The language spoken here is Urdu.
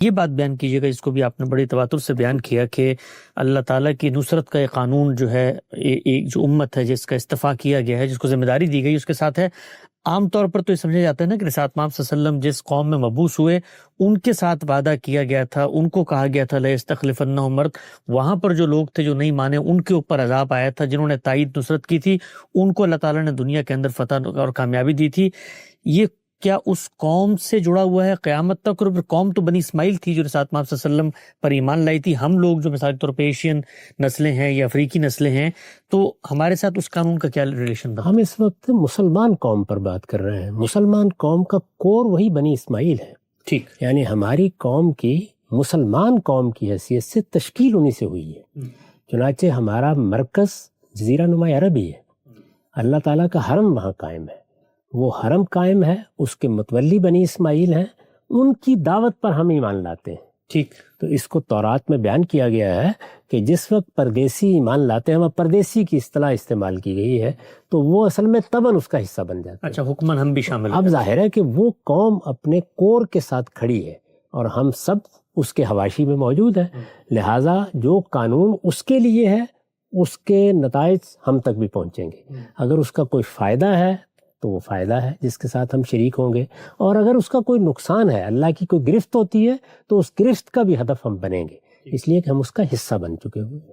یہ بات بیان کیجیے گا، اس کو بھی آپ نے بڑی تواتر سے بیان کیا کہ اللہ تعالیٰ کی نصرت کا ایک قانون جو ہے، ایک جو امت ہے جس کا استفاع کیا گیا ہے، جس کو ذمہ داری دی گئی، اس کے ساتھ ہے عام طور پر تو یہ سمجھا جاتا ہے نا کہ رسالت مآب صلی اللہ علیہ وسلم جس قوم میں مبعوث ہوئے ان کے ساتھ وعدہ کیا گیا تھا، ان کو کہا گیا تھا لَيَسْتَخْلِفَنَّهُمْ مرد، وہاں پر جو لوگ تھے جو نہیں مانے ان کے اوپر عذاب آیا تھا، جنہوں نے تائید نصرت کی تھی ان کو اللہ تعالیٰ نے دنیا کے اندر فتح اور کامیابی دی تھی۔ یہ کیا اس قوم سے جڑا ہوا ہے قیامت تک؟ اور قوم تو بنی اسماعیل تھی جو رسالت مآب صلی اللہ علیہ وسلم پر ایمان لائی تھی۔ ہم لوگ جو مثال کے طور پہ ایشین نسلیں ہیں یا افریقی نسلیں ہیں، تو ہمارے ساتھ اس قانون کا کیا ریلیشن بنتا ہے؟ ہم اس وقت مسلمان قوم پر بات کر رہے ہیں۔ مسلمان قوم کا کور وہی بنی اسماعیل ہے، ٹھیک، یعنی ہماری قوم کی مسلمان قوم کی حیثیت سے تشکیل انہی سے ہوئی ہے۔ چنانچہ ہمارا مرکز جزیرہ نما عرب ہی ہے، اللہ تعالیٰ کا حرم وہاں قائم ہے، وہ حرم قائم ہے، اس کے متولی بنی اسماعیل ہیں، ان کی دعوت پر ہم ایمان لاتے ہیں۔ ٹھیک، تو اس کو تورات میں بیان کیا گیا ہے کہ جس وقت پردیسی ایمان لاتے ہیں، وہاں پردیسی کی اصطلاح استعمال کی گئی ہے، تو وہ اصل میں طبعاً اس کا حصہ بن جاتا ہے۔ اچھا، حکماً ہم بھی شامل اب ظاہر ہے کہ وہ قوم اپنے کور کے ساتھ کھڑی ہے اور ہم سب اس کے حواشی میں موجود ہیں، لہٰذا جو قانون اس کے لیے ہے اس کے نتائج ہم تک بھی پہنچیں گے۔ اگر اس کا کوئی فائدہ ہے تو وہ فائدہ ہے جس کے ساتھ ہم شریک ہوں گے، اور اگر اس کا کوئی نقصان ہے، اللہ کی کوئی گرفت ہوتی ہے، تو اس گرفت کا بھی ہدف ہم بنیں گے، اس لیے کہ ہم اس کا حصہ بن چکے ہوئے ہیں۔